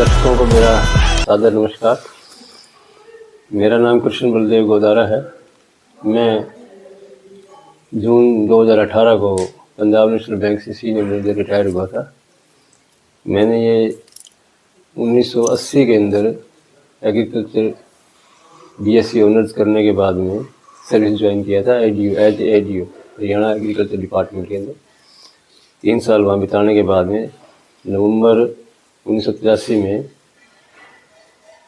दर्शकों को मेरा सादर नमस्कार। मेरा नाम कृष्ण बलदेव गोदारा है। मैं जून 2018 को पंजाब नेशनल बैंक से सीनियर मैनेजर रिटायर हुआ था। मैंने ये 1980 के अंदर एग्रीकल्चर बीएससी ऑनर्स करने के बाद में सर्विस ज्वाइन किया था as ADO Haryana agriculture department के अंदर। 3 साल वहाँ बिताने के बाद में नवंबर 1983 में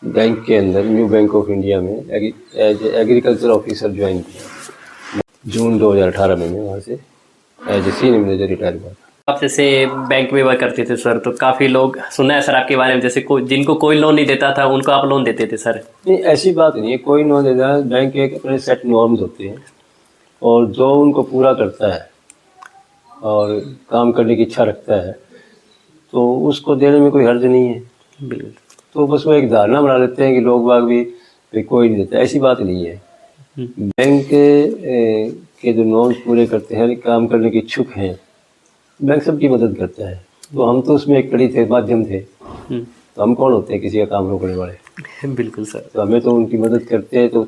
बैंक के अंदर न्यू बैंक ऑफ इंडिया में एज एग्रीकल्चर ऑफिसर ज्वाइन किया। जून 2018 में मैं वहाँ से as a senior manager retire हुआ था। आप जैसे बैंक में वर्क करते थे सर, तो काफ़ी लोग सुना है सर आपके बारे में, जैसे जिनको कोई लोन नहीं देता था उनको आप लोन देते थे सर। नहीं, ऐसी बात नहीं है, कोई लोन देता है। बैंक के अपने सेट नॉर्म्स होते हैं और जो उनको पूरा करता है और काम करने की इच्छा रखता है तो उसको देने में कोई हर्ज नहीं है। बिल्कुल। तो बस वो एक धारणा बना लेते हैं कि लोग बाग भी कोई नहीं देता, ऐसी बात नहीं है। बैंक के जो नॉर्म्स पूरे करते हैं, काम करने के इच्छुक हैं, बैंक सबकी मदद करता है। तो हम तो उसमें एक कड़ी थे, माध्यम थे। तो हम कौन होते हैं किसी का काम रोकने वाले? बिल्कुल सर। तो हमें तो उनकी मदद करते हैं तो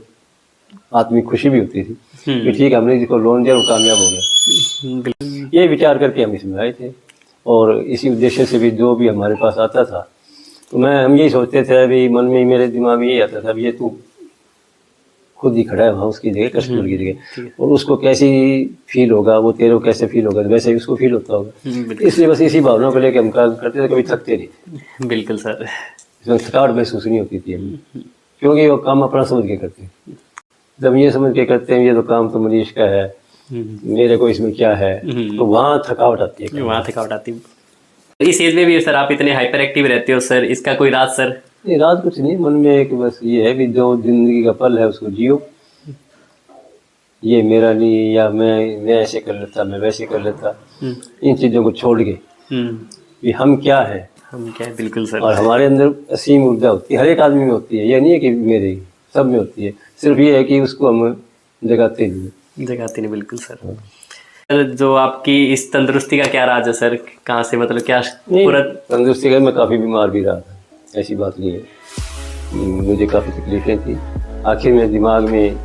आत्मिक खुशी भी होती थी कि ठीक है, हमने जिसको लोन दिया वो कामयाब हो गया। ये विचार करके हम इसमें आए थे और इसी उद्देश्य से भी जो भी हमारे पास आता था तो हम यही सोचते थे। अभी मन में मेरे दिमाग में यही आता था, ये तू खुद ही खड़ा है वहाँ उसकी जगह, कस्टमर की जगह, और उसको कैसी फील होगा, वो तेरे को कैसे फील होगा, वैसे ही उसको फील होता होगा। इसलिए बस इसी भावना को लेकर हम काम करते थे, कभी थकते नहीं। बिल्कुल सर। इसमें थकावट महसूस नहीं होती थी हमें, क्योंकि वो काम अपना समझ के करते हैं। जब ये समझ के करते हैं ये तो काम तो मनीष का है, मेरे को इसमें क्या है, तो वहाँ थकावट आती है। वहाँ थकावट आती है। इस एज में भी सर आप इतने हाइपर एक्टिव रहते हो सर, इसका कोई राज सर? नहीं, राज कुछ नहीं, मन में एक बस ये है कि जो जिंदगी का पल है उसको जियो। ये मेरा नहीं, या मैं ऐसे कर लेता, मैं वैसे कर लेता, इन चीज़ों को छोड़ के कि हम क्या है, हम क्या है। बिल्कुल सर। और हमारे अंदर असीम ऊर्जा होती है, हर एक आदमी में होती है। ये नहीं है कि मेरे सब में होती है, सिर्फ ये है कि उसको हम जगाते नहीं। बिल्कुल सर। जो आपकी इस तंदुरुस्ती का क्या राज है सर? कहाँ से, मतलब क्या पूरा? तंदुरुस्ती का मैं काफ़ी बीमार भी रहा था, ऐसी बात नहीं है। मुझे काफ़ी तकलीफें थी। आखिर में दिमाग में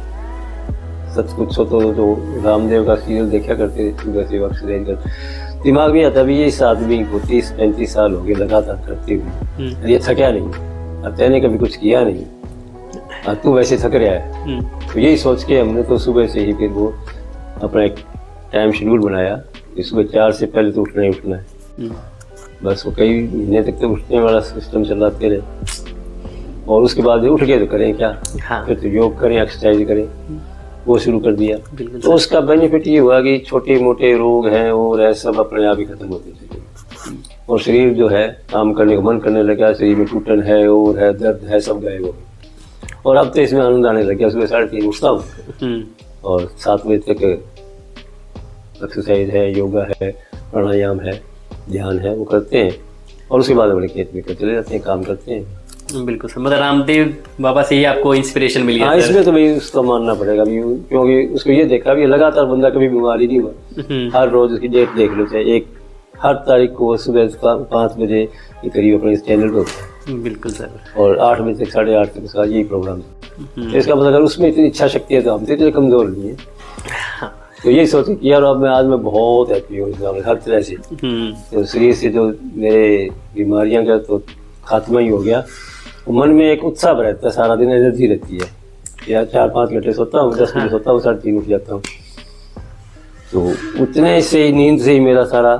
सच कुछ हो तो जो रामदेव का सीरियल देखा करते थे, सुबह से वक्त से कर दिमाग में आता भी ये इस आदमी को 30-35 साल हो गए लगातार करते हुए, ये थका नहीं, अब तेने कभी कुछ किया नहीं, तू वैसे थक रहा है। तो यही सोच के हमने तो सुबह से ही फिर वो अपना एक टाइम शेड्यूल बनाया कि सुबह 4 से पहले तो उठना ही उठना है। बस वो कई महीने तक तो उठने वाला सिस्टम चलाते रहे, और उसके बाद उठ के तो करें क्या। हाँ। फिर तो योग करें, एक्सरसाइज करें, वो शुरू कर दिया। तो उसका बेनिफिट ये हुआ कि छोटे मोटे रोग हैं और सब अपने आप ही खत्म होते थे, और शरीर जो है काम करने का मन करने लगा, शरीर में टूटन है और है, दर्द है, सब गायब हो गया। और अब तो इसमें आनंद आने लग गया। सुबह 3:30 उठता हूँ और 7 बजे तक एक्सरसाइज है, योगा है, प्राणायाम है, ध्यान है, वो करते हैं, और उसके बाद अपने खेत में चले जाते हैं, काम करते हैं। बिल्कुल सर। मतलब रामदेव बाबा से ही आपको इंस्पिरेशन मिली है? हाँ, इसमें तो भाई उसको मानना पड़ेगा भी, क्योंकि उसको ये देखा भी लगातार बंदा कभी बीमार ही नहीं हुआ। हर रोज उसकी डेट देख लो, चाहे हर तारीख को सुबह 5 बजे के करीब अपने इस चैनल पर होता है। बिल्कुल सर। और 8 बजे तक 8:30 तक उसका यही प्रोग्राम है। इसका मतलब अगर उसमें इतनी इच्छा शक्ति है तो हम तो इतने कमजोर नहीं है। तो यही सोचे कि यार अब आज मैं बहुत हैप्पी हूँ हर तरह से। तो शरीर से जो मेरे बीमारियां का तो खात्मा ही हो गया। तो मन में एक उत्साह रहता है, सारा दिन एनर्जी रहती है। या 4-5 घंटे सोता हूँ, 10 बजे सोता हूँ, 3:30 उठ जाता हूँ। तो उतने से ही नींद से ही मेरा सारा,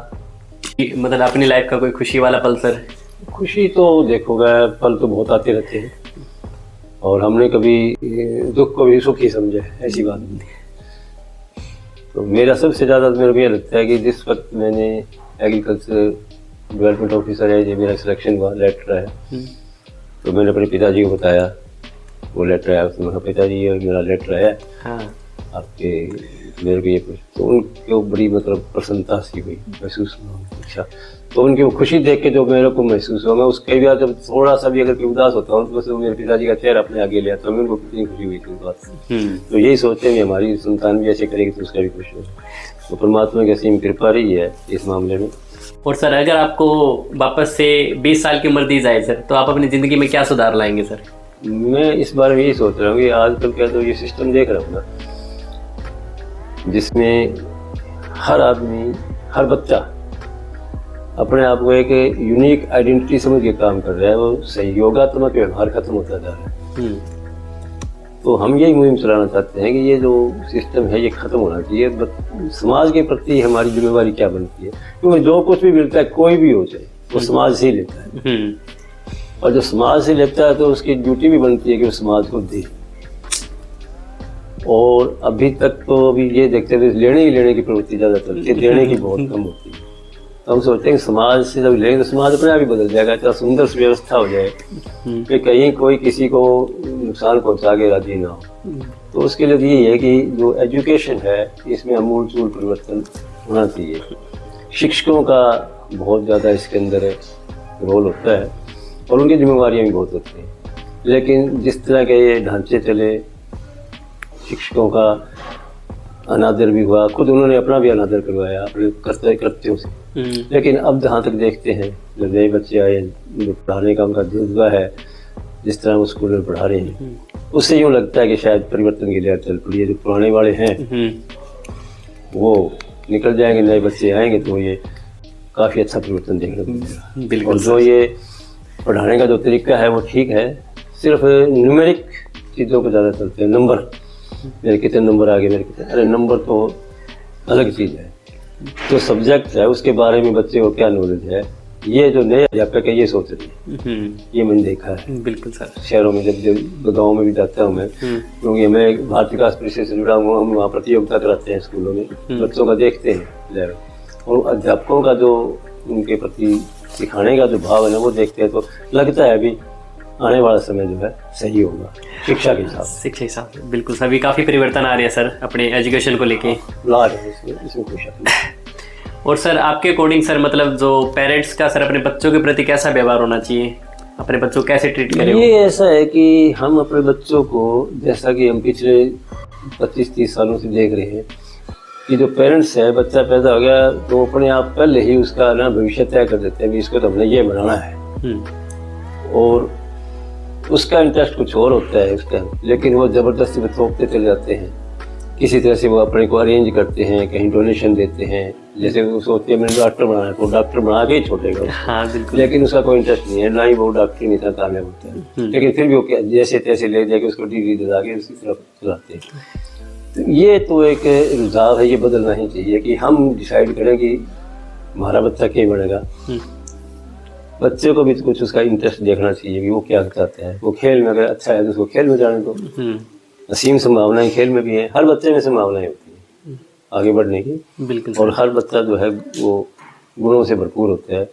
मतलब अपनी लाइफ का कोई खुशी वाला पल सर? खुशी तो देखोगा, पल तो बहुत आते रहते हैं, और हमने कभी दुख को भी सुख ही समझा है, ऐसी बात नहीं। तो मेरा सबसे ज़्यादा मेरे को ये लगता है कि जिस वक्त मैंने एग्रीकल्चर डेवलपमेंट ऑफिसर है, जो मेरा सिलेक्शन हुआ, लेटर आया, तो मैंने अपने पिताजी को बताया, वो लेटर आया, उसने कहा पिताजी ये मेरा लेटर आया। हाँ। आपके मेरे को ये कुछ, तो उनको बड़ी मतलब प्रसन्नता सी हुई, महसूस हुआ। अच्छा, तो उनकी वो खुशी देख के जो मेरे को महसूस हुआ, मैं उसके भी जब थोड़ा सा भी अगर कोई उदास होता हूँ तो बस मेरे पिताजी का चेहरा अपने आगे ले आता हूँ, मेरे को कितनी खुशी हुई थी उस बात से। तो यही सोचते हैं हमारी संतान भी ऐसे करेगी तो उसका भी खुश हो। तो परमात्मा की असीम कृपा रही है इस मामले में। और सर अगर आपको वापस से 20 साल की उम्र दी जाए सर, तो आप अपनी ज़िंदगी में क्या सुधार लाएंगे सर? मैं इस बारे में यही सोच रहा हूँ कि आजकल क्या तो ये सिस्टम देख रहा हूँ ना, जिसमें हर आदमी, हर बच्चा अपने आप को एक यूनिक आइडेंटिटी समझ के काम कर रहा है। वो सहयोगात्मक व्यवहार खत्म होता जा रहा है। तो हम यही मुहिम चलाना चाहते हैं कि ये जो सिस्टम है ये खत्म होना चाहिए। समाज के प्रति हमारी जिम्मेवारी क्या बनती है, क्योंकि जो कुछ भी मिलता है, कोई भी हो जाए, वो समाज से ही लेता है। और जब समाज से लेता है तो उसकी ड्यूटी भी बनती है कि वो समाज को दे। और अभी तक तो अभी ये देखते थे लेने ही लेने की प्रवृत्ति ज़्यादा चलती है, देने की बहुत कम होती है। तो हम सोचते हैं कि समाज से जब लेंगे तो समाज अपने आप ही बदल जाएगा, इतना सुंदर व्यवस्था हो जाए कि कहीं कोई किसी को नुकसान पहुंचा के राजी ना हो। तो उसके लिए यही है कि जो एजुकेशन है इसमें अमूलचूल परिवर्तन होना चाहिए। शिक्षकों का बहुत ज़्यादा इसके अंदर रोल होता है और उनकी जिम्मेवारियाँ भी बहुत होती हैं। लेकिन जिस तरह के ये ढांचे चले, शिक्षकों का अनादर भी हुआ, खुद उन्होंने अपना भी अनादर करवाया अपने कर्तव्यों से। लेकिन अब जहाँ तक देखते हैं, जब नए बच्चे आए, जो पढ़ाने का उनका जज्बा है, जिस तरह वो स्कूल में पढ़ा रहे हैं, उससे यूँ लगता है कि शायद परिवर्तन की लहर चल पड़ी है। जो पुराने वाले हैं वो निकल जाएंगे, नए बच्चे आएंगे तो ये काफ़ी अच्छा परिवर्तन देखने को मिलेगा। और जो ये पढ़ाने का जो तरीका है वो ठीक है, सिर्फ न्यूमेरिक चीज़ों पर ज़्यादा चलते हैं। नंबर, मेरे कितने नंबर आ गए, मेरे कितने, अरे नंबर तो अलग चीज़ है। जो सब्जेक्ट है उसके बारे में बच्चे को क्या नॉलेज है, ये जो नए अध्यापक है ये सोच रही है। ये मैंने देखा है बिल्कुल सर। शहरों में, जब गाँव में भी जाता हूँ मैं, क्योंकि मैं भारतीय विकास परिषद से जुड़ा हुआ, हम वहाँ प्रतियोगिता कराते हैं स्कूलों में, बच्चों का देखते हैं। और अध्यापकों का जो उनके प्रति सिखाने का जो भाव है ना, वो देखते हैं तो लगता है अभी आने वाला समय जो है सही होगा शिक्षा के हिसाब से। बिल्कुल सर, अभी काफ़ी परिवर्तन आ रहे हैं सर अपने एजुकेशन को लेके, ला रहे हैं, इसमें कोई शक नहीं। और सर आपके अकॉर्डिंग सर, मतलब जो पेरेंट्स का सर अपने बच्चों के प्रति कैसा व्यवहार होना चाहिए, अपने बच्चों को कैसे ट्रीट करें? ये ऐसा है कि हम अपने बच्चों को, जैसा कि हम पिछले 25-30 सालों से देख रहे हैं कि जो पेरेंट्स है, बच्चा पैदा हो गया तो अपने आप पहले ही उसका ना भविष्य तय कर देते हैं कि इसको तो हमने ये बनाना है। और उसका इंटरेस्ट कुछ और होता है उस टाइम, लेकिन वो ज़बरदस्ती में थोपते चले जाते हैं। किसी तरह से वो अपने को अरेंज करते हैं, कहीं डोनेशन देते हैं। जैसे वो सोचते हैं मैंने डॉक्टर बनाना है, तो डॉक्टर बना के ही छोड़ेगा। हाँ बिल्कुल। लेकिन उसका कोई इंटरेस्ट नहीं है, ना ही वो डॉक्टर नहीं था कामयाब होता है। लेकिन फिर भी वो जैसे तैसे ले जाके उसको डिग्री दिला के उसकी तरफ चलाते हैं। तो ये तो एक रुझाव है, ये बदलना ही चाहिए कि हम डिसाइड करें कि हमारा बच्चा क्या बनेगा। बच्चे को भी कुछ उसका इंटरेस्ट देखना चाहिए कि वो क्या चाहता है। वो खेल में अगर अच्छा है तो उसको खेल में जाने दो। असीम संभावनाएं खेल में भी हैं, हर बच्चे में संभावनाएं होती हैं आगे बढ़ने की। बिल्कुल। और हर बच्चा जो है वो गुणों से भरपूर होता है,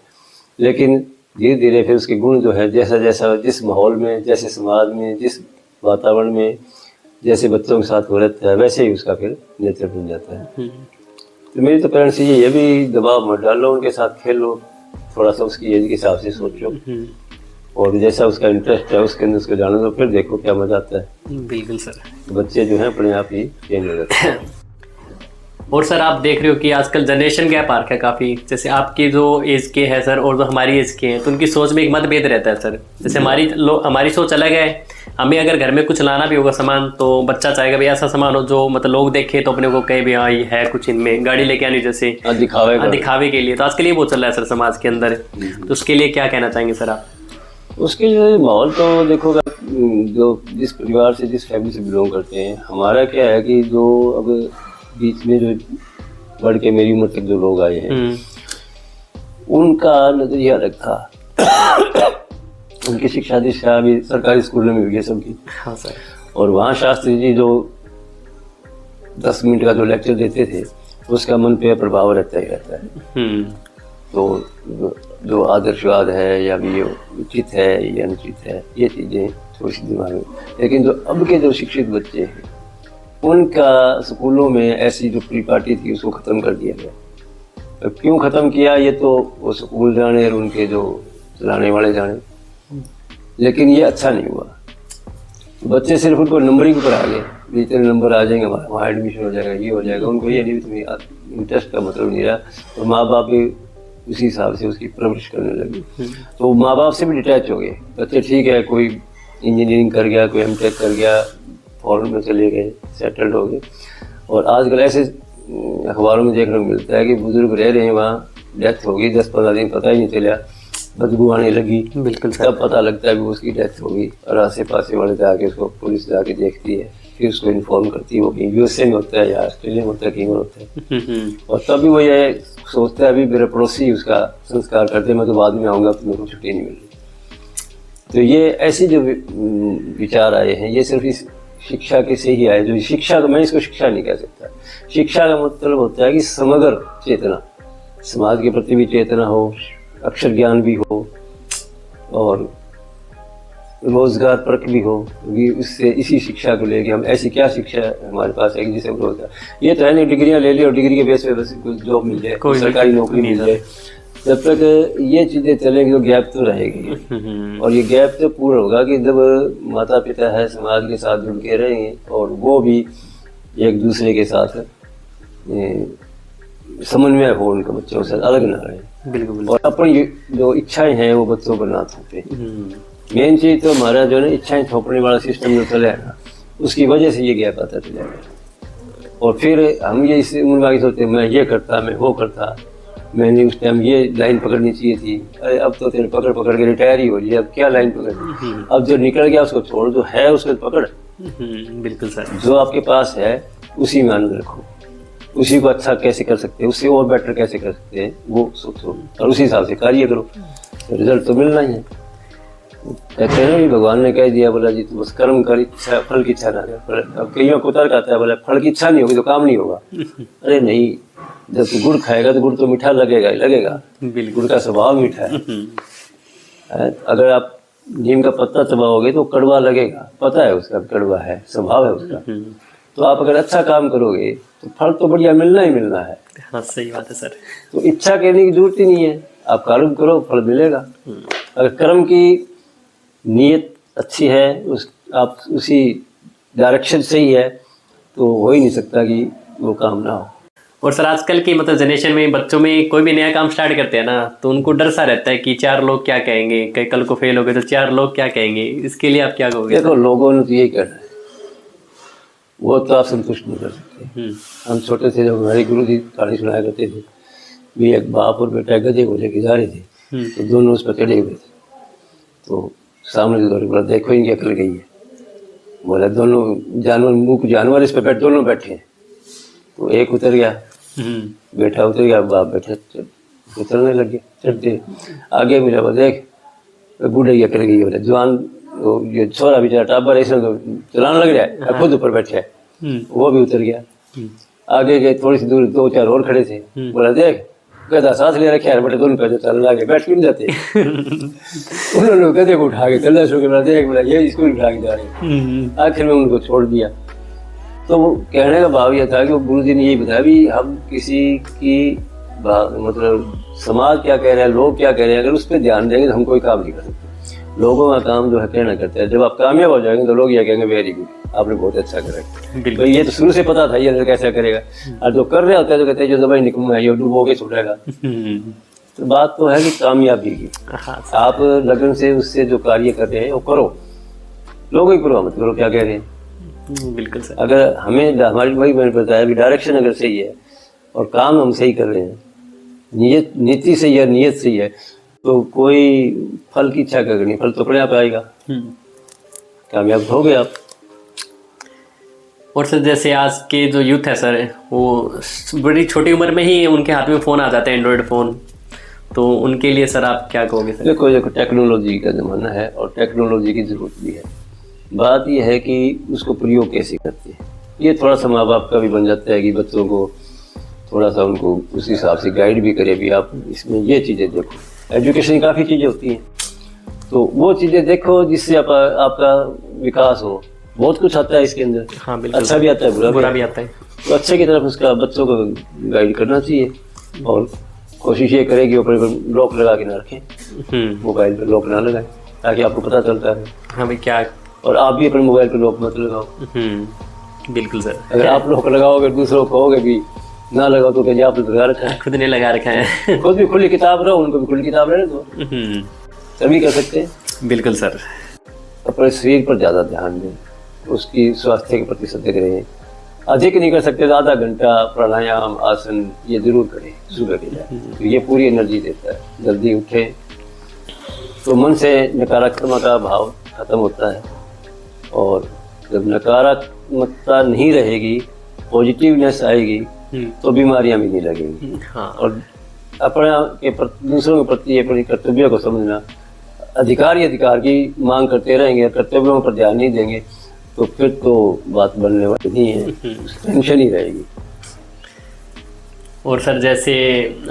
लेकिन धीरे धीरे फिर उसके गुण जो है, जैसा जैसा जिस माहौल में, जैसे समाज में, जिस वातावरण में, जैसे बच्चों के साथ हो रहता है, वैसे ही उसका फिर नेचर बन जाता है। तो मेरी तो पेरेंट्स ये भी दबाव मत डालो, उनके साथ खेलो, थोड़ा सा उसकी एज के हिसाब से सोचो, और जैसा उसका इंटरेस्ट है उसके अंदर उसको जाने दो, फिर देखो क्या मजा आता है। बिल्कुल सर। बच्चे जो हैं अपने आप ही चेंज हो जाते हैं। और सर आप देख रहे हो कि आजकल जनरेशन गैप आ रखा है काफ़ी, जैसे आपकी जो एज के है सर और जो हमारी एज के हैं, तो उनकी सोच में एक मतभेद रहता है सर। जैसे हमारी सोच अलग है, हमें अगर घर में कुछ लाना भी होगा सामान, तो बच्चा चाहेगा भाई ऐसा सामान हो जो मतलब लोग देखे तो अपने को कहे भी हाँ ये है कुछ इनमें, गाड़ी लेके आनी जैसे दिखावे के लिए। तो आजकल ये बहुत चल रहा है सर समाज के अंदर, तो उसके लिए क्या कहना चाहेंगे सर आप? उसके लिए माहौल तो देखो, जो जिस परिवार से, जिस फैमिली से बिलोंग करते हैं, हमारा क्या है कि जो अब बीच में जो बढ़ के मेरी उम्र तक जो लोग आए हैं, उनका नजरिया अलग था। उनकी शिक्षा दीक्षा भी सरकारी स्कूलों में हुई है सबकी। हाँ सर। और वहाँ शास्त्री जी जो 10 मिनट का जो लेक्चर देते थे, उसका मन पे प्रभाव रहता ही रहता है। तो जो आदर्शवाद है या भी ये उचित है या अनुचित है, ये चीज़ें थोड़ी सी दिमाग में। लेकिन जो अब के जो शिक्षित बच्चे हैं, उनका स्कूलों में ऐसी जो परिपाटी थी उसको ख़त्म कर दिया गया। अब क्यों ख़त्म किया ये तो वो स्कूल जाने और उनके जो चलाने वाले जाने, लेकिन ये अच्छा नहीं हुआ। बच्चे सिर्फ उनको नंबरिंग पर आ गए, इतने नंबर आ जाएंगे वहाँ एडमिशन हो जाएगा, ये हो जाएगा। उनको ये नहीं, तुम्हें इंटरेस्ट का मतलब नहीं रहा। और माँ बाप भी उसी हिसाब से उसकी परवरिश करने लगी। तो माँ बाप से भी डिटैच हो गए। बच्चे ठीक है, कोई इंजीनियरिंग कर गया, कोई एमटेक कर गया, फॉरेन में चले गए, सेटल्ड हो गए। और आजकल ऐसे अखबारों में देखने को मिलता है कि बुजुर्ग रह रहे हैं, वहाँ डेथ हो गई, 10-15 दिन पता ही नहीं चला, बदबू आने लगी। बिल्कुल सर। तब पता लगता है कि उसकी डेथ हो गई। और आसे पासे वाले जाके उसको, पुलिस जाके देखती है, फिर उसको इन्फॉर्म करती है। वो कहीं यूएसए में होता है या ऑस्ट्रेलिया में होता है, कहीं और होता है। और तभी वो ये सोचता है अभी मेरे पड़ोसी उसका संस्कार करते, मैं तो बाद में आऊँगा, तो मेरे को छुट्टी नहीं मिल रही। तो ये ऐसे जो विचार आए हैं, ये सिर्फ इस शिक्षा के से ही आए। जो शिक्षा, तो मैं इसको शिक्षा नहीं कह सकता। शिक्षा का मतलब होता है कि समग्र चेतना, समाज के प्रति भी चेतना हो, अक्षर ज्ञान भी हो, और रोजगार परक भी हो। इससे इसी शिक्षा को लेके हम, ऐसी क्या शिक्षा हमारे पास है कि जिसे हम रोजगार, ये तो है नहीं डिग्रियां ले ली और डिग्री के बेस पे बस कोई जॉब मिल जाए, कोई सरकारी नौकरी मिल जाए। जब तक ये चीजें चलेंगी तो गैप तो रहेगी। और ये गैप तो पूरा होगा कि जब माता पिता है समाज के साथ जुड़ के रहेंगे और वो भी एक दूसरे के साथ समन्वय हो, उनके बच्चों से अलग ना रहे। बिल्कुल। और अपनी जो इच्छाएं हैं वो बच्चों पर ना थोपे। मेन चीज तो हमारा जो है इच्छाएं थोपने वाला सिस्टम जो चला है ना, उसकी वजह से ये गैप आता चला गया। और फिर हम ये इस उम्र में आगे सोचते हैं, मैं ये करता, मैं वो करता, मैंने उस टाइम ये लाइन पकड़नी चाहिए थी, अरे अब तो तेरे पकड़ पकड़ के रिटायर ही हो लिया, अब क्या लाइन पकड़नी। अब जो निकल गया उसको छोड़, जो है उसको पकड़। बिल्कुल सर। जो आपके पास है उसी में आनंद रखो, उसी को अच्छा कैसे कर सकते हैं, उससे और बेटर कैसे कर सकते हैं वो सोचो, और उसी हिसाब से कार्य करो, रिजल्ट तो मिलना ही है। कहते हैं ना, भगवान ने कह दिया, बोला जी तू बस कर्म कर, इच्छा फल की इच्छा ना कर। अब कईयों को तर्क आता है, बोला फल की इच्छा नहीं होगी तो काम नहीं होगा। अरे नहीं, जब तू गुड़ खाएगा तो गुड़ तो मीठा लगेगा ही लगेगा, गुड़ का स्वभाव मीठा है। अगर आप नीम का पत्ता चबाओगे तो कड़वा लगेगा, पता है उसका कड़वा है, स्वभाव है उसका। तो आप अगर अच्छा काम करोगे तो फल तो बढ़िया मिलना ही मिलना है। हाँ सही बात है सर। तो इच्छा करने की जरूरत ही नहीं है, आप कर्म करो, फल मिलेगा। अगर कर्म की नीयत अच्छी है, आप उसी डायरेक्शन से ही है, तो हो ही नहीं सकता कि वो काम ना हो। और सर आजकल की मतलब जनरेशन में बच्चों में कोई भी नया काम स्टार्ट करते हैं ना, तो उनको डर सा रहता है कि 4 लोग क्या कहेंगे, कहीं कल को फेल हो गए तो 4 लोग क्या कहेंगे। इसके लिए आप क्या कहोगे? देखो, लोगों ने तो यही करना है, वो तो आप संतुष्ट नहीं कर सकते। हम छोटे से जब हमारे गुरु जी कहानी सुनाया करते थे, भी एक बाप और बेटा गधे को लेके जा रहे थे, तो दोनों उस पर चढ़े हुए थे। तो सामने से बोला, देखो इनकी अकल गई है। बोला दोनों जानवर, मुख जानवर इस पर दोनों बैठे हैं। तो एक उतर गया, बेटा उतर गया, बाप बैठे उतरने लग गया, चढ़ते आगे मिला, बोला देख बूढ़े की अकल गई। बोला जवान ये छोरा बेचारा टाबर ऐसा तो चलाने लग जाए, खुद ऊपर बैठे है, वो भी उतर गया। आगे गए, थोड़ी सी दूर 2-4 और खड़े थे। बोला देख गधा सांस ले रखे है, बेटे दोनों पैसे चलने लगे, बैठ क्यों नहीं जाते। उन्होंने गधे को उठा के चलना शुरू किया, देख बोला ये स्कूल उठा के जा रहे। आखिर में उनको छोड़ दिया। तो वो कहने का भाव यह था कि वो गुरु जी ने यही बताया भी हम किसी की मतलब समाज क्या कह रहे हैं, लोग क्या कह रहे हैं, अगर उस पर ध्यान देंगे तो हम कोई काम नहीं कर सकते। लोगों का काम जो है कहना करता है, जब आप कामयाब हो जाएंगे तो लोग यह कहेंगे वेरी गुड, आपने बहुत अच्छा करा। तो ये तो शुरू से पता था ये कैसा करेगा। और जो कर रहे होते हैं, जो कहते हैं जो दवाई निकलना है, ये डूबोगे छूटेगा। तो बात तो है कि कामयाबी की, आप लगन से उससे जो कार्य कर रहे हैं वो करो, लोगों ही करो, मत करो क्या कह रहे हैं। बिल्कुल सर। अगर हमें हमारी वही मैंने बताया भी डायरेक्शन अगर सही है और काम हम सही कर रहे हैं, नीति सही है, नियत सही है, तो कोई फल की इच्छा करनी, फल तो अपने आप आएगा, कामयाब हो गए आप। और सर जैसे आज के जो यूथ है सर, वो बड़ी छोटी उम्र में ही उनके हाथ में फ़ोन आ जाता है, एंड्रॉयड फ़ोन, तो उनके लिए सर आप क्या कहोगे? सर देखो टेक्नोलॉजी का ज़माना है और टेक्नोलॉजी की ज़रूरत भी है। बात यह है कि उसको प्रयोग कैसे करते हैं, ये थोड़ा सा माँ बाप का भी बन जाता है कि बच्चों को थोड़ा सा उनको उस हिसाब से गाइड भी करे भी आप इसमें ये चीज़ें देखो। एजुकेशन काफ़ी चीज़ें होती हैं, तो वो चीज़ें देखो जिससे आपका विकास हो। बहुत कुछ आता है इसके अंदर। हाँ बिल्कुल, अच्छा भी आता है, बुरा भी आता है। तो अच्छे की तरफ उसका बच्चों को गाइड करना चाहिए और कोशिश ये करें कि ऊपर लॉक लगा के ना रखें, मोबाइल पर लॉक ना लगाएं, ताकि आपको पता चलता है हाँ भाई क्या। और आप भी अपने मोबाइल पर लॉक मत लगाओ। बिल्कुल सर। अगर आप लॉक लगाओगे दूसरों को कहोगे भी ना लगाओ तो कहिए आप लगा रखा है, खुद ने लगा रखा है। खुद भी खुली किताब रहो, उनको भी खुली किताब रहने दो, तभी कर सकते हैं। बिल्कुल सर। अपने शरीर पर ज़्यादा ध्यान दें, उसकी स्वास्थ्य के प्रति सतर्क रहें। अधिक नहीं कर सकते तो आधा घंटा प्राणायाम आसन ये जरूर करें सुबह के टाइम, तो ये पूरी एनर्जी देता है। जल्दी उठें तो मन से नकारात्मक का भाव खत्म होता है, और जब नकारात्मकता नहीं रहेगी, पॉजिटिवनेस आएगी, तो बीमारियां भी नहीं लगेंगी। हाँ। और अपने के दूसरों के प्रति अपने कर्तव्यों को समझना, अधिकार ही अधिकार की मांग करते रहेंगे, कर्तव्यों पर ध्यान नहीं देंगे, तो फिर तो बात बनने वाली नहीं है, टेंशन ही रहेगी। और सर जैसे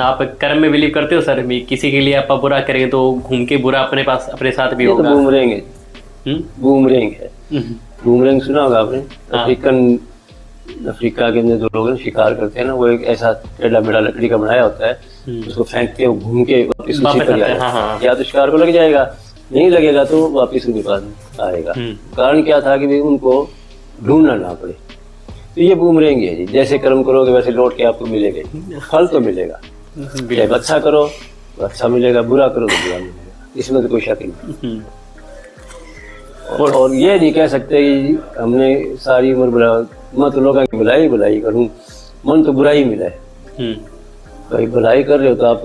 आप कर्म में बिलीव करते हो सर, भी किसी के लिए आप बुरा करेंगे तो घूम के बुरा अपने पास अपने साथ भी होगा। तो बूमरैंग है, बूमरैंग सुना होगा आपने? अफ्रीका के अंदर जो लोग शिकार करते हैं ना, वो एक ऐसा टेढ़ा मेढ़ा लकड़ी का बनाया होता है, उसको फेंकते हैं, घूम के वापस उसी पर आएगा। या तो शिकार को लग जाएगा, नहीं लगेगा तो वापस उनके पास आएगा। कारण क्या था कि भाई उनको ढूंढना ना पड़े। तो ये बूमरैंग है जी, जैसे कर्म करोगे वैसे लौट के आपको मिलेगा, फल तो मिलेगा। चाहे अच्छा करो तो अच्छा मिलेगा, बुरा करो तो बुरा मिलेगा, इसमें तो कोई शक नहीं। और ये नहीं कह सकते कि हमने सारी उम्र बुरा, मैं तो लोगों की भलाई करूं, मन तो बुरा ही मिला है। भाई भलाई कर रहे हो तो आप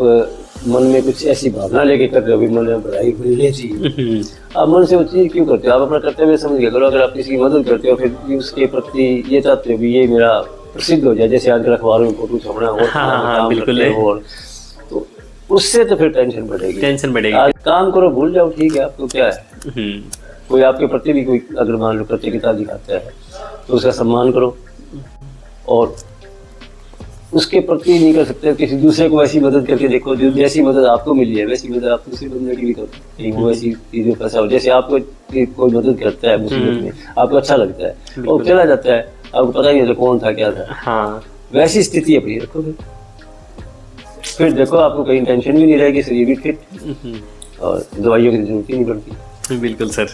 मन में कुछ ऐसी भावना लेके कर रहे हो, मन में भलाई मिलनी चाहिए। आप मन से वो चीज़ क्यों करते हो? आप अपना कर्तव्य समझ के करो। अगर आप किसी की मदद करते हो, फिर उसके प्रति ये चाहते हो कि ये मेरा प्रसिद्ध हो जाए, जैसे आजकल अखबारों में फोटो छपना हो, तो उससे तो फिर टेंशन बढ़ेगी। आज काम करो, भूल जाओ, ठीक है, आपको क्या है। कोई आपके प्रति भी कोई अगर मान लो कृतज्ञता दिखाता है तो उसका सम्मान करो, और उसके प्रति नहीं कर सकते किसी दूसरे को ऐसी मदद करके देखो, जो जैसी मदद आपको मिली है वैसी मदद आप दूसरे बंदे की भी करो, कहीं वो ऐसी चीज़ों फंसा हो। जैसे आपको कोई मदद करता है मुसीबत में, आपको अच्छा लगता है, और चला जाता है, आपको पता नहीं होता कौन था क्या था। हाँ। वैसी स्थिति अपनी रखो, फिर देखो आपको कहीं टेंशन भी नहीं रहेगी, शरीर भी फिट, और दवाइयों की जरूरत ही नहीं पड़ती। बिल्कुल सर।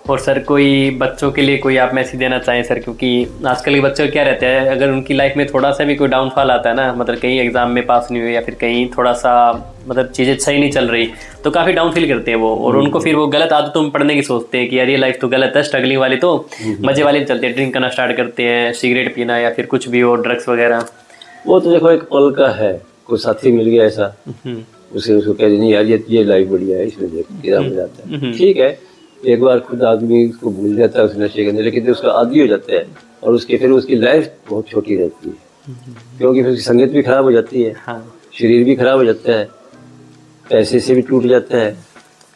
और सर कोई बच्चों के लिए कोई आप मैसेज देना चाहें सर, क्योंकि आजकल के बच्चों क्या रहते हैं, अगर उनकी लाइफ में थोड़ा सा भी कोई डाउनफॉल आता है ना, मतलब कहीं एग्जाम में पास नहीं हुए या फिर कहीं थोड़ा सा मतलब चीज़ें सही नहीं चल रही, तो काफ़ी डाउन फील करते हैं वो, और उनको फिर वो गलत आदतों में पढ़ने की सोचते हैं कि यार ये लाइफ तो गलत है, स्ट्रगलिंग वाली तो मजे वाली चलते हैं, ड्रिंक करना स्टार्ट करते हैं, सिगरेट पीना या फिर कुछ भी और ड्रग्स वगैरह। वो तो देखो एक पल का है, कोई साथी मिल गया ऐसा, उसे उसको कह नहीं यार ये लाइफ बढ़िया है, इसमें गिरा हो जाता है, ठीक है। एक बार खुद आदमी उसको भूल जाता है उस नशे के अंदर, लेकिन उसका आदी हो जाता है, और उसके फिर उसकी लाइफ बहुत छोटी रहती है, क्योंकि फिर उसकी संगत भी खराब हो जाती है, शरीर भी खराब हो जाता है, पैसे से भी टूट जाता है,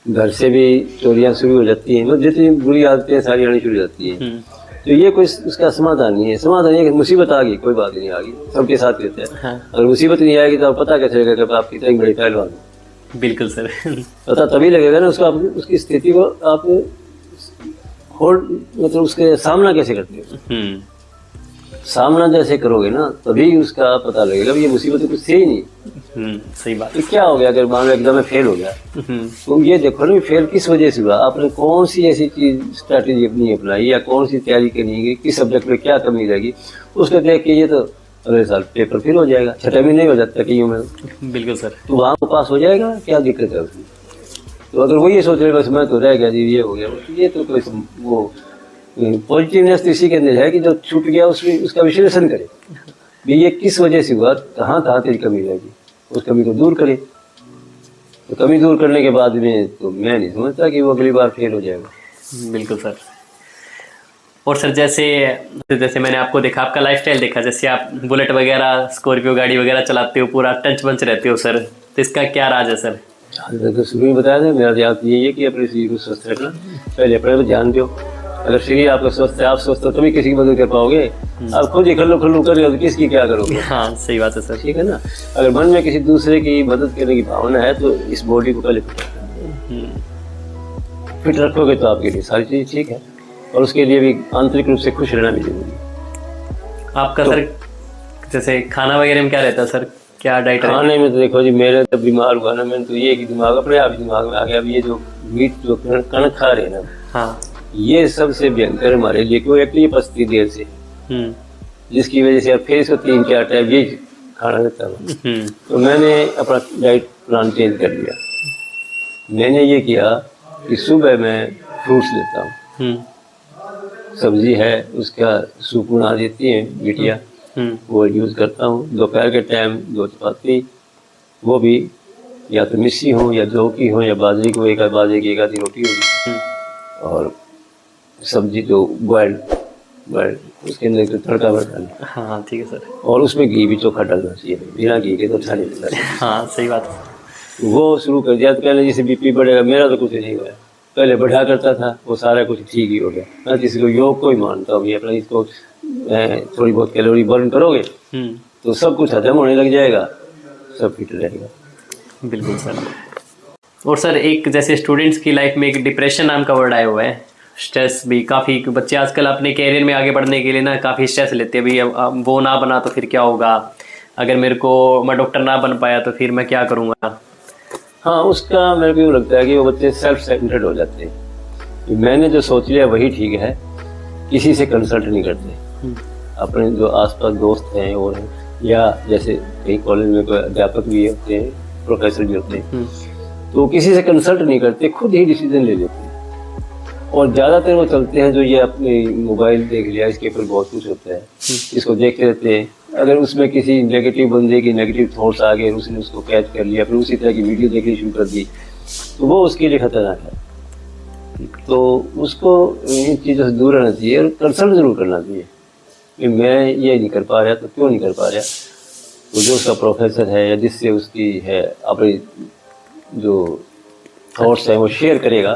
घर से भी चोरियां शुरू हो जाती हैं, मतलब जितनी बुरी आदतें सारी आनी शुरू हो जाती हैं। तो ये कोई उसका समाधान नहीं है। समाधान ये कि मुसीबत आ गई, कोई बात नहीं, आ गई, सबके साथ रहते हैं। अगर मुसीबत नहीं आएगी तो पता कैसे लगेगा कि आप कितनी बड़ी पहलवान हो। बिल्कुल सर। पता तभी लगेगा ना उसको, उसकी स्थिति को आप होल्ड, मतलब उसके सामना कैसे करते हो। सामना जैसे करोगे ना तभी उसका पता लगेगा ये मुसीबत कुछ थी ही नहीं। सही बात। तो क्या हो गया अगर मान लो एकदम में फेल हो गया, तो ये देखो ना फेल किस वजह से हुआ, आपने कौन सी ऐसी चीज स्ट्रैटेजी अपनी अपनाई, या कौन सी तैयारी करनी है, किस सब्जेक्ट में क्या कमी रहेगी, उसको देख के ये तो अगले साल पेपर फिर हो जाएगा, छठे महीने हो जाता है कईयों में। बिल्कुल सर। तो वहाँ को पास हो जाएगा, क्या दिक्कत है उसमें। तो अगर वो ये सोच रहे बस मैं तो रह गया जी, ये हो गया, ये तो कोई वो पॉजिटिवनेस तो इसी के अंदर है कि जो छूट गया उसमें उसका विश्लेषण करे भी ये किस वजह से हुआ, कहाँ तेरी कमी रहेगी, उस कमी को दूर करे। तो कमी दूर करने के बाद में तो मैं नहीं समझता कि वो अगली बार फेल हो जाएगा। बिल्कुल सर। और सर जैसे मैंने आपको देखा, आपका लाइफस्टाइल देखा, जैसे आप बुलेट वगैरह स्कॉर्पियो गाड़ी वगैरह चलाते हो, पूरा टच पंच रहते हो सर, तो इसका क्या राज है सर? तो शुरू में बताया था, मेरा ध्यान यही है कि अपने शरीर को स्वस्थ रखना, पहले अपने पर ध्यान दो। अगर शरीर आपका स्वस्थ है, आप स्वस्थ हो तभी किसी की मदद कर पाओगे। आप खुद ही खल्लू कर रहे हो तो किसकी क्या करोगे। हाँ सही बात है सर। ठीक है ना। अगर मन में किसी दूसरे की मदद करने की भावना है तो इस बॉडी को पहले फिट रखोगे तो आपके लिए सारी चीज़ ठीक है, और उसके लिए भी आंतरिक रूप से खुश रहना भी जरूरी है। आपका सर जैसे खाना वगैरह में क्या रहता है सर, क्या डाइट? खाने में तो देखो जी, मेरे तो बीमार हुआ ना, मैंने तो ये कि दिमाग अपने आप दिमाग में आ गया। अब ये जो मीट जो कणक खा रहे हैं ना, हाँ, ये सबसे भयंकर हमारे लिए, क्यों एक तो ये पचती देर से, जिसकी वजह से अब फिर इसको 3-4 टाइम यही खाना देता हूँ। तो मैंने अपना डाइट प्लान चेंज कर लिया। मैंने ये किया कि सुबह मैं फ्रूट्स लेता हूँ, सब्जी है उसका सूप बना देती है बिटिया, वो यूज़ करता हूँ। दोपहर के टाइम 2 चपाती, वो भी या तो मिस्सी हो या जौ की हो या बाजरे की हो, एक बाजरे की एक आधी रोटी होगी, और सब्जी जो बॉइल्ड उसके अंदर तो तड़का भर हाँ ठीक है सर। और उसमें घी भी चोखा डालना चाहिए, बिना घी के तो अच्छा नहीं लगता। हाँ सही बात है। वो शुरू कर दिया। तो पहले जैसे बीपी बढ़ेगा, मेरा तो कुछ नहीं हुआ, पहले बढ़ा करता था, वो सारा कुछ ठीक ही हो गया। मैं किसी को योग को ही मानता हूँ, ये अपना इसको थोड़ी बहुत कैलोरी बर्न करोगे तो सब कुछ हजम होने लग जाएगा, सब फिट रहेगा। बिल्कुल सर। और सर एक जैसे स्टूडेंट्स की लाइफ में एक डिप्रेशन नाम का वर्ड आया हुआ है, स्ट्रेस भी काफ़ी बच्चे आजकल अपने कैरियर में आगे बढ़ने के लिए ना काफ़ी स्ट्रेस लेते हैं। भाई अब वो ना बना तो फिर क्या होगा, अगर मैं डॉक्टर ना बन पाया तो फिर मैं क्या करूँगा। हाँ, उसका मेरे को यूँ लगता है कि वो बच्चे सेल्फ सेंटर्ड हो जाते हैं। मैंने जो सोच लिया वही ठीक है, किसी से कंसल्ट नहीं करते। अपने जो आसपास दोस्त हैं और हैं, या जैसे कई कॉलेज में कोई अध्यापक भी होते हैं, प्रोफेसर भी होते हैं, तो किसी से कंसल्ट नहीं करते, खुद ही डिसीजन ले लेते हैं। और ज़्यादातर वो चलते हैं जो ये अपने मोबाइल देख लिया, इसके ऊपर बहुत कुछ होता है, इसको देखते रहते हैं। अगर उसमें किसी नेगेटिव बंदे की नेगेटिव थॉट्स आ गए, उसने उसको कैच कर लिया, फिर उसी तरह की वीडियो देखनी शुरू कर दी, तो वो उसके लिए खतरनाक है। तो उसको इन चीज़ों से दूर रहना चाहिए और कंसल्ट ज़रूर करना चाहिए कि मैं ये नहीं कर पा रहा तो क्यों नहीं कर पा रहा। तो जो उसका प्रोफेसर है या जिससे उसकी है अपनी जो थॉट्स हैं वो शेयर करेगा,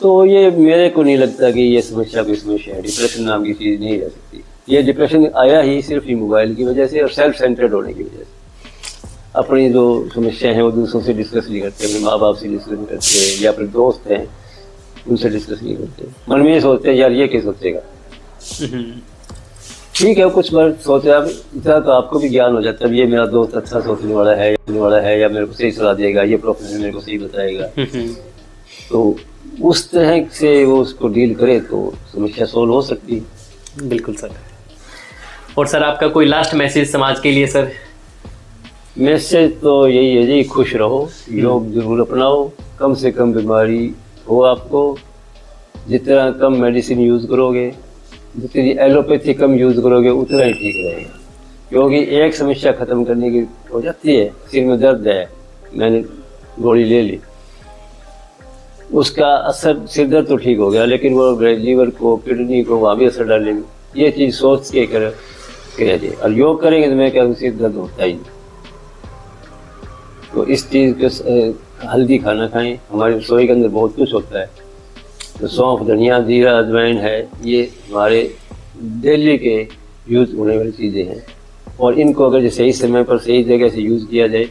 तो ये मेरे को नहीं लगता कि ये समस्या कोई समस्या है। डिप्रेशन नाम की चीज़ नहीं रह सकती। ये डिप्रेशन आया ही सिर्फ ही मोबाइल की वजह से और सेल्फ सेंटर्ड होने की वजह से। अपनी जो समस्या है वो दूसरों से डिस्कस नहीं करते, अपने माँ बाप से डिस्कस नहीं करते, या अपने दोस्त हैं उनसे डिस्कस नहीं करते। मन में ये सोचते हैं यार ये क्या सोचेगा। ठीक है, कुछ बार सोचे आप इतना तो आपको भी ज्ञान हो जाता है, ये मेरा दोस्त अच्छा सोचने वाला है या मेरे को सही सलाह देगा, ये प्रोफेसर मेरे को सही बताएगा। तो उस तरह से वो उसको डील करे तो समस्या सोल्व हो सकती है। बिल्कुल सर। और सर आपका कोई लास्ट मैसेज समाज के लिए सर? मैसेज तो यही है जी, खुश रहो, योग जरूर अपनाओ, कम से कम बीमारी हो आपको, जितना कम मेडिसिन यूज़ करोगे, जितनी एलोपैथी कम यूज़ करोगे उतना ही ठीक रहेगा। क्योंकि एक समस्या ख़त्म करने की हो जाती है, सिर में दर्द है, मैंने गोली ले ली, उसका असर सिर दर्द तो ठीक हो गया, लेकिन वो लीवर को, किडनी को वहाँ भी असर डालेगी। ये चीज़ सोच के करिए। और योग करेंगे तो मैं क्या सिर दर्द होता ही नहीं। तो इस चीज़ के हल्दी खाना खाएं, हमारी रसोई के अंदर बहुत कुछ होता है। तो सौंफ, धनिया, जीरा, अजवाइन है, ये हमारे डेली के यूज़ होने वाली चीज़ें हैं, और इनको अगर सही समय पर सही जगह से यूज़ किया जाए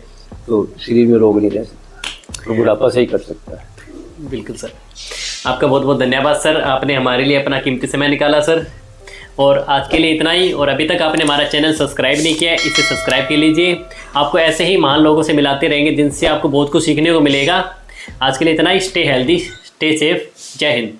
तो शरीर में रोग नहीं रह सकता, तो बुढ़ापा सही कर सकता है। बिल्कुल सर, आपका बहुत बहुत धन्यवाद सर, आपने हमारे लिए अपना कीमती समय निकाला सर। और आज के लिए इतना ही। और अभी तक आपने हमारा चैनल सब्सक्राइब नहीं किया है, इसे सब्सक्राइब कर लीजिए। आपको ऐसे ही महान लोगों से मिलाते रहेंगे जिनसे आपको बहुत कुछ सीखने को मिलेगा। आज के लिए इतना ही। Stay healthy, stay safe. जय हिंद।